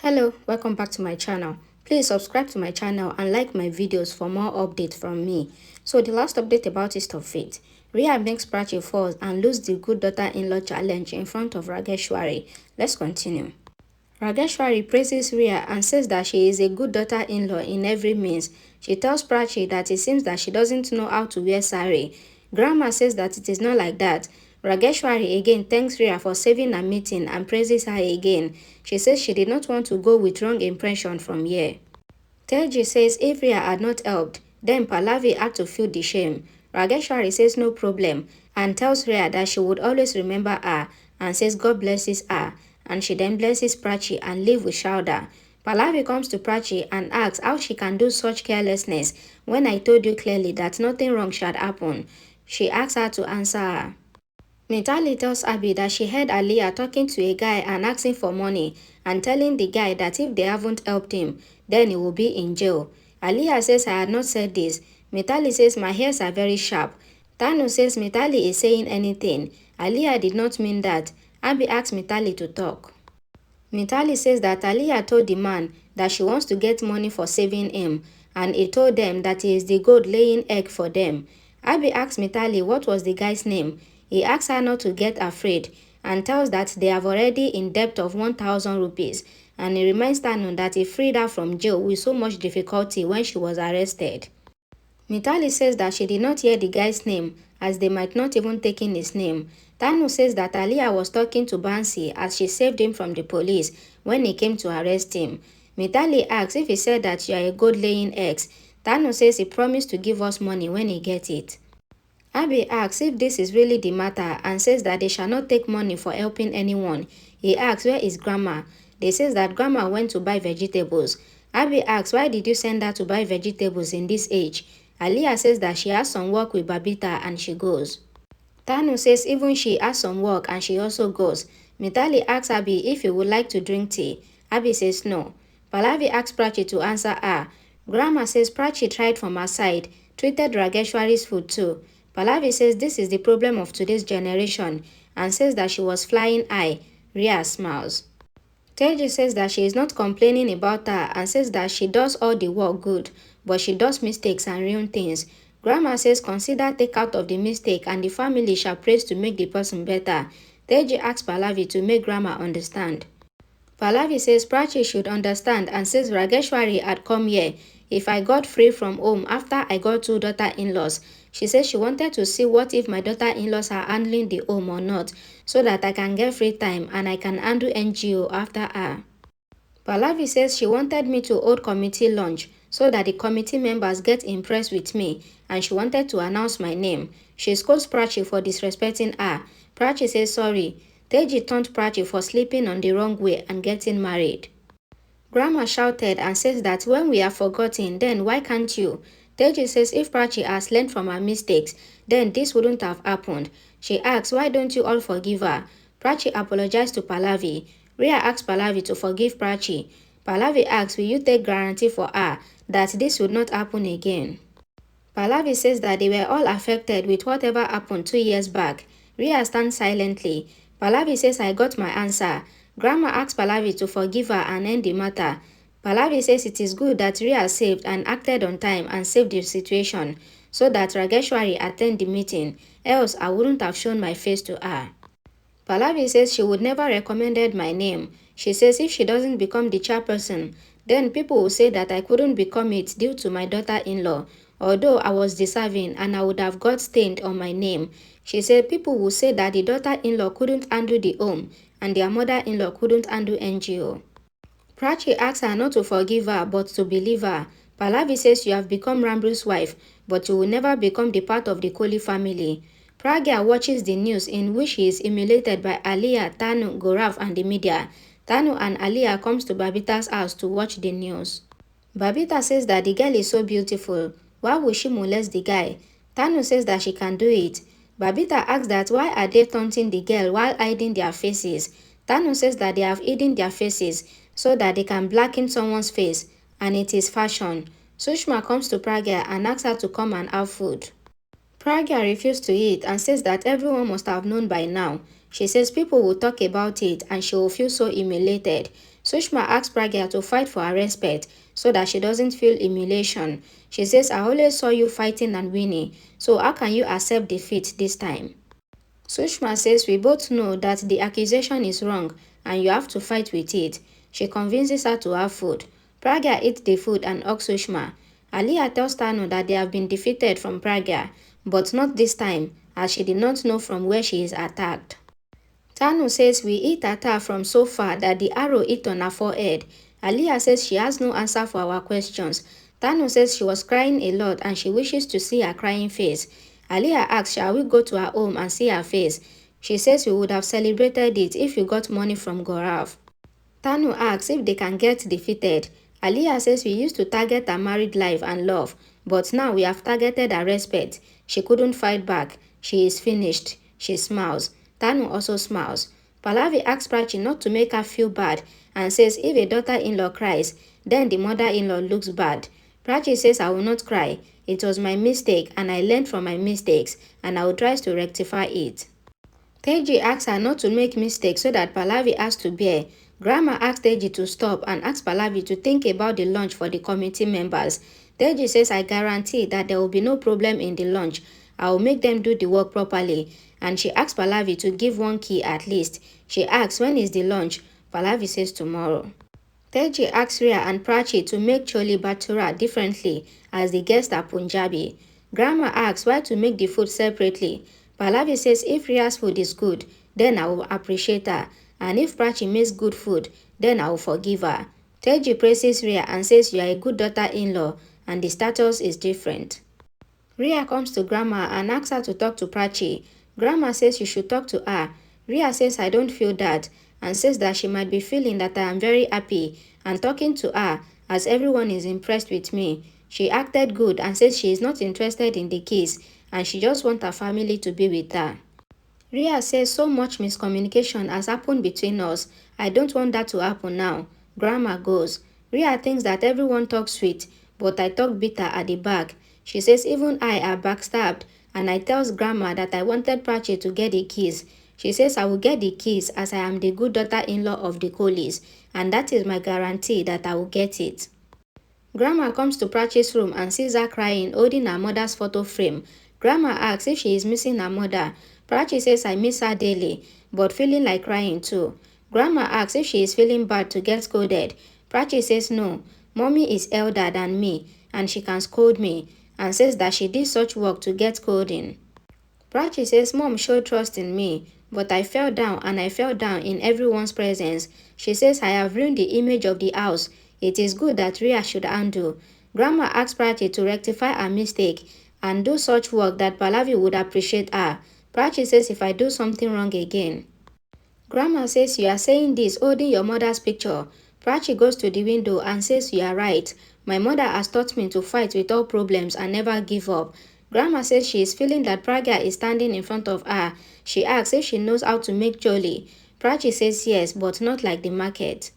Hello, welcome back to my channel. Please subscribe to my channel and like my videos for more updates from me. So the last update about East of Fate. Rhea makes Prachi falls and lose the good daughter-in-law challenge in front of Rageshwari. Let's continue. Rageshwari praises Rhea and says that she is a good daughter-in-law in every means. She tells Prachi that it seems that she doesn't know how to wear sari. Grandma says that it is not like that. Rageshwari again thanks Rhea for saving a meeting and praises her again. She says she did not want to go with wrong impression from here. Teji says if Rhea had not helped, then Pallavi had to feel the shame. Rageshwari says no problem and tells Rhea that she would always remember her and says God blesses her, and she then blesses Prachi and leave with shoulder. Pallavi comes to Prachi and asks how she can do such carelessness when I told you clearly that nothing wrong should happen. She asks her to answer her. Mitali tells Abhi that she heard Aliyah talking to a guy and asking for money and telling the guy that if they haven't helped him, then he will be in jail. Aliyah says I had not said this. Mitali says my hairs are very sharp. Tanu says Mitali is saying anything. Aliyah did not mean that. Abhi asks Mitali to talk. Mitali says that Aliyah told the man that she wants to get money for saving him, and he told them that he is the goat laying egg for them. Abhi asks Mitali what was the guy's name. He asks her not to get afraid and tells that they have already in debt of 1,000 rupees, and he reminds Tanu that he freed her from jail with so much difficulty when she was arrested. Mitali says that she did not hear the guy's name as they might not even taken his name. Tanu says that Aliyah was talking to Bansi as she saved him from the police when he came to arrest him. Mitali asks if he said that you are a good laying eggs. Tanu says he promised to give us money when he gets it. Abhi asks if this is really the matter and says that they shall not take money for helping anyone. He asks where is Grandma. They says that Grandma went to buy vegetables. Abhi asks why did you send her to buy vegetables in this age. Aliyah says that she has some work with Babita and she goes. Tanu says even she has some work and she also goes. Mitali asks Abhi if he would like to drink tea. Abhi says no. Pallavi asks Prachi to answer her. Grandma says Prachi tried from her side, treated Rageshwari's food too. Pallavi says this is the problem of today's generation and says that she was flying high. Rhea smiles. Teji says that she is not complaining about her and says that she does all the work good, but she does mistakes and ruin things. Grandma says consider take out of the mistake and the family shall praise to make the person better. Teji asks Pallavi to make Grandma understand. Pallavi says Prachi should understand and says Rageshwari had come here if I got free from home after I got two daughter-in-laws. She says she wanted to see what if my daughter-in-laws are handling the home or not, so that I can get free time and I can handle NGO after her. Pallavi says she wanted me to hold committee lunch so that the committee members get impressed with me and she wanted to announce my name. She scolds Prachi for disrespecting her. Prachi says sorry. Teji taunt Prachi for sleeping on the wrong way and getting married. Grandma shouted and says that when we are forgotten, then why can't you? Teji says if Prachi has learned from her mistakes, then this wouldn't have happened. She asks why don't you all forgive her? Prachi apologized to Pallavi. Rhea asks Pallavi to forgive Prachi. Pallavi asks will you take guarantee for her that this would not happen again? Pallavi says that they were all affected with whatever happened 2 years back. Rhea stands silently. Pallavi says I got my answer. Grandma asks Pallavi to forgive her and end the matter. Pallavi says it is good that Rhea saved and acted on time and saved the situation so that Rageshwari attend the meeting, else I wouldn't have shown my face to her. Pallavi says she would never recommended my name. She says if she doesn't become the chairperson, then people will say that I couldn't become it due to my daughter-in-law, although I was deserving and I would have got stained on my name. She said people will say that the daughter-in-law couldn't handle the home and their mother-in-law couldn't handle NGO. Prachi asks her not to forgive her but to believe her. Pallavi says you have become Rambru's wife, but you will never become the part of the Kohli family. Pragya watches the news in which he is emulated by Aliyah, Tanu, Gaurav and the media. Tanu and Aliyah comes to Babita's house to watch the news. Babita says that the girl is so beautiful. Why would she molest the guy? Tanu says that she can do it. Babita asks that why are they taunting the girl while hiding their faces? Tanu says that they have hidden their faces so that they can blacken someone's face and it is fashion. Sushma comes to Pragya and asks her to come and have food. Pragya refused to eat and says that everyone must have known by now. She says people will talk about it and she will feel so humiliated. Sushma asks Pragya to fight for her respect so that she doesn't feel humiliation. She says, I always saw you fighting and winning, so how can you accept defeat this time? Sushma says we both know that the accusation is wrong and you have to fight with it. She convinces her to have food. Pragya eats the food and asks Sushma. Aliyah tells Tanu that they have been defeated from Pragya, but not this time, as she did not know from where she is attacked. Tanu says we hit at her from so far that the arrow hit on her forehead. Aliyah says she has no answer for our questions. Tanu says she was crying a lot and she wishes to see her crying face. Aliyah asks, shall we go to her home and see her face? She says we would have celebrated it if you got money from Gaurav. Tanu asks if they can get defeated. Aliyah says we used to target her married life and love, but now we have targeted her respect. She couldn't fight back. She is finished. She smiles. Tanu also smiles. Pallavi asks Prachi not to make her feel bad and says if a daughter-in-law cries, then the mother-in-law looks bad. Prachi says I will not cry. It was my mistake and I learned from my mistakes and I will try to rectify it. Teji asks her not to make mistakes so that Pallavi has to bear. Grandma asks Teji to stop and asks Pallavi to think about the lunch for the committee members. Teji says I guarantee that there will be no problem in the lunch. I will make them do the work properly. And she asks Pallavi to give one key at least. She asks when is the lunch? Pallavi says tomorrow. Teji asks Riya and Prachi to make chole bhatura differently as the guests are Punjabi. Grandma asks why to make the food separately. Pallavi says if Riya's food is good, then I will appreciate her. And if Prachi makes good food, then I will forgive her. Teji praises Riya and says you are a good daughter-in-law and the status is different. Riya comes to Grandma and asks her to talk to Prachi. Grandma says you should talk to her. Riya says I don't feel that and says that she might be feeling that I am very happy and talking to her as everyone is impressed with me. She acted good and says she is not interested in the kiss and she just wants her family to be with her. Riya says so much miscommunication has happened between us. I don't want that to happen now. Grandma goes. Riya thinks that everyone talks sweet, but I talk bitter at the back. She says even I are backstabbed and I tells Grandma that I wanted Prachi to get the keys. She says I will get the keys as I am the good daughter-in-law of the Kohlis and that is my guarantee that I will get it. Grandma comes to Prachi's room and sees her crying holding her mother's photo frame. Grandma asks if she is missing her mother. Prachi says I miss her daily, but feeling like crying too. Grandma asks if she is feeling bad to get scolded. Prachi says no, mommy is elder than me and she can scold me and says that she did such work to get scolding. Prachi says mom showed trust in me, but I fell down and I fell down in everyone's presence. She says I have ruined the image of the house. It is good that Riya should undo. Grandma asks Prachi to rectify her mistake and do such work that Pallavi would appreciate her. Prachi says if I do something wrong again. Grandma says you are saying this holding your mother's picture. Prachi goes to the window and says you are right. My mother has taught me to fight with all problems and never give up. Grandma says she is feeling that Pragya is standing in front of her. She asks if she knows how to make chole. Prachi says yes, but not like the market.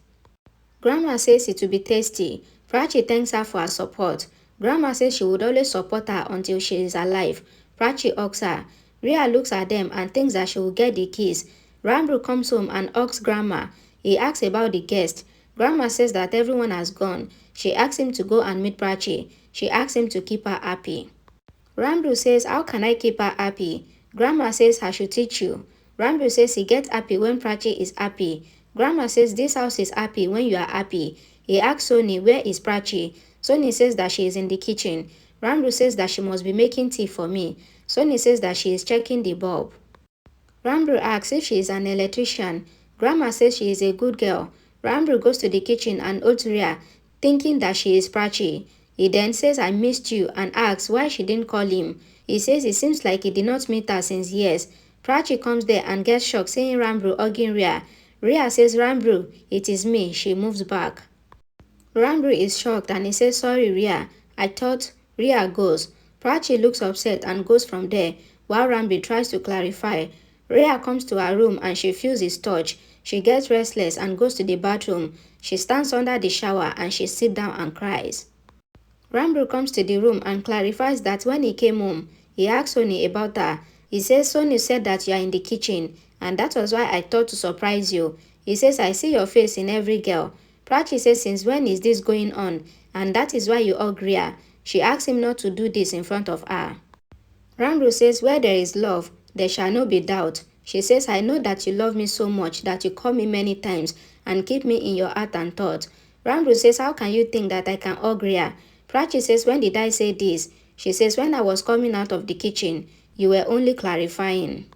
Grandma says it will be tasty. Prachi thanks her for her support. Grandma says she would always support her until she is alive. Prachi hugs her. Riya looks at them and thinks that she will get the keys. Rambru comes home and asks Grandma. He asks about the guest. Grandma says that everyone has gone. She asks him to go and meet Prachi. She asks him to keep her happy. Rambru says, how can I keep her happy? Grandma says I should teach you. Rambru says he gets happy when Prachi is happy. Grandma says this house is happy when you are happy. He asks Soni where is Prachi. Soni says that she is in the kitchen. Rambru says that she must be making tea for me. Soni says that she is checking the bulb. Rambru asks if she is an electrician. Grandma says she is a good girl. Rambru goes to the kitchen and holds Riya, thinking that she is Prachi. He then says I missed you and asks why she didn't call him. He says it seems like he did not meet her since years. Prachi comes there and gets shocked seeing Rambru hugging Riya. Riya says Rambru, it is me. She moves back. Rambru is shocked and he says sorry Riya. I thought. Riya goes. Prachi looks upset and goes from there while Rambru tries to clarify. Riya comes to her room and she feels his touch. She gets restless and goes to the bathroom. She stands under the shower and she sits down and cries. Rambru comes to the room and clarifies that when he came home, he asked Soni about her. He says Soni said that you are in the kitchen and that was why I thought to surprise you. He says I see your face in every girl. Prachi says, since when is this going on? And that is why you hug Ria. She asks him not to do this in front of her. Ramro says, where there is love, there shall not be doubt. She says, I know that you love me so much that you call me many times and keep me in your heart and thought. Ramro says, how can you think that I can hug Ria? Prachi says, when did I say this? She says, when I was coming out of the kitchen, you were only clarifying.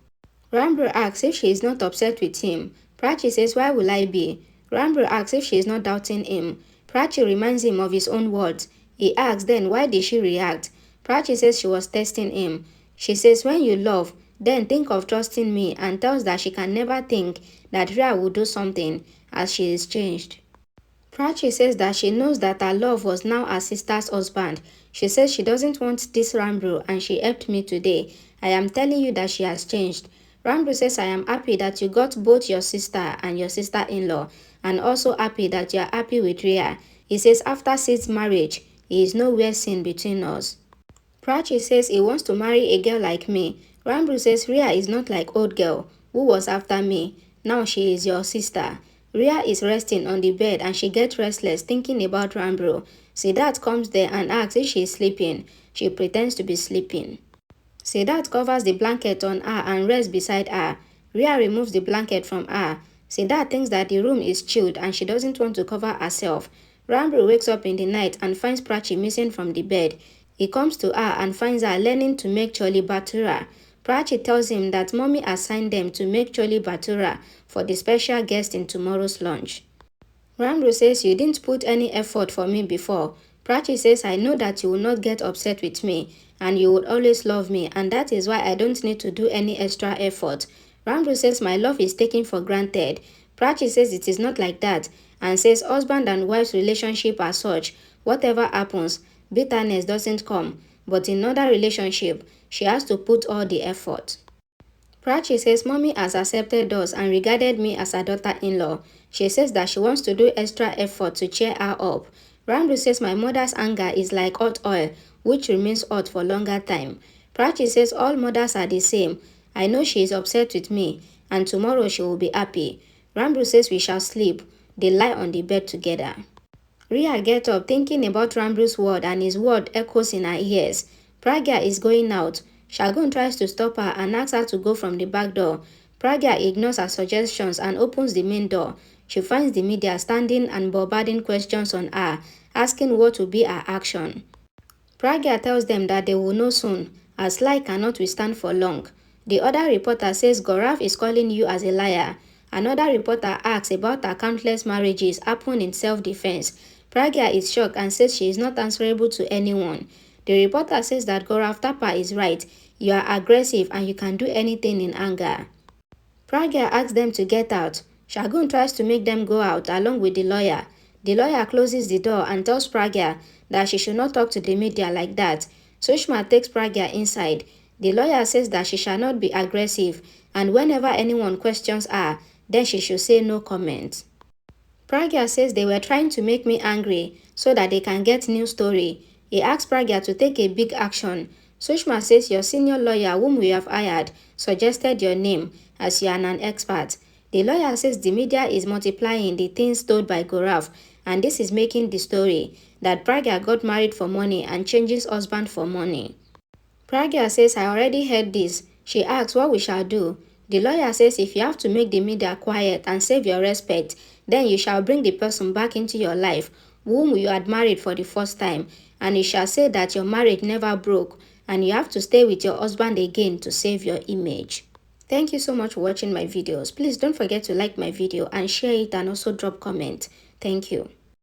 Rambo asks if she is not upset with him. Prachi says, why will I be? Rambo asks if she is not doubting him. Prachi reminds him of his own words. He asks then, why did she react? Prachi says she was testing him. She says, when you love, then think of trusting me, and tells that she can never think that Ria will do something as she is changed. Prachi says that she knows that her love was now her sister's husband. She says she doesn't want this Rambo and she helped me today. I am telling you that she has changed. Rambo says, I am happy that you got both your sister and your sister-in-law, and also happy that you are happy with Ria. He says after Sid's marriage, he is nowhere seen between us. Prachi says he wants to marry a girl like me. Rambo says Ria is not like old girl who was after me. Now she is your sister. Ria is resting on the bed and she gets restless thinking about Rambo. Siddharth comes there and asks if she is sleeping. She pretends to be sleeping. Siddharth covers the blanket on her and rests beside her. Ria removes the blanket from her. Siddharth thinks that the room is chilled and she doesn't want to cover herself. Rambo wakes up in the night and finds Prachi missing from the bed. He comes to her and finds her learning to make chole bhatura. Prachi tells him that mommy assigned them to make chole bhatura for the special guest in tomorrow's lunch. Rambo says, you didn't put any effort for me before. Prachi says, I know that you will not get upset with me and you would always love me, and that is why I don't need to do any extra effort. Rambo says, my love is taken for granted. Prachi says it is not like that and says husband and wife's relationship are such. Whatever happens, bitterness doesn't come, but in another relationship, she has to put all the effort. Prachi says mommy has accepted us and regarded me as her daughter-in-law. She says that she wants to do extra effort to cheer her up. Rambo says my mother's anger is like hot oil, which remains hot for longer time. Prachi says all mothers are the same. I know she is upset with me, and tomorrow she will be happy. Rambo says we shall sleep. They lie on the bed together. Ria gets up thinking about Rambo's word and his word echoes in her ears. Pragya is going out. Shagun tries to stop her and asks her to go from the back door. Pragya ignores her suggestions and opens the main door. She finds the media standing and bombarding questions on her, asking what will be her action. Pragya tells them that they will know soon, as lie cannot withstand for long. The other reporter says Gaurav is calling you as a liar. Another reporter asks about her countless marriages happened in self-defense. Pragya is shocked and says she is not answerable to anyone. The reporter says that Gaurav Thapa is right. You are aggressive and you can do anything in anger. Pragya asks them to get out. Shagun tries to make them go out along with the lawyer. The lawyer closes the door and tells Pragya that she should not talk to the media like that. Sushma takes Pragya inside. The lawyer says that she shall not be aggressive and whenever anyone questions her, then she should say no comment. Pragya says they were trying to make me angry so that they can get new story. He asks Pragya to take a big action. Sushma says your senior lawyer whom we have hired suggested your name as you are an expert. The lawyer says the media is multiplying the things told by Gaurav and this is making the story that Pragya got married for money and changes husband for money. Pragya says I already heard this. She asks what we shall do. The lawyer says if you have to make the media quiet and save your respect, then you shall bring the person back into your life whom you had married for the first time, and you shall say that your marriage never broke and you have to stay with your husband again to save your image. Thank you so much for watching my videos. Please don't forget to like my video and share it and also drop comment. Thank you.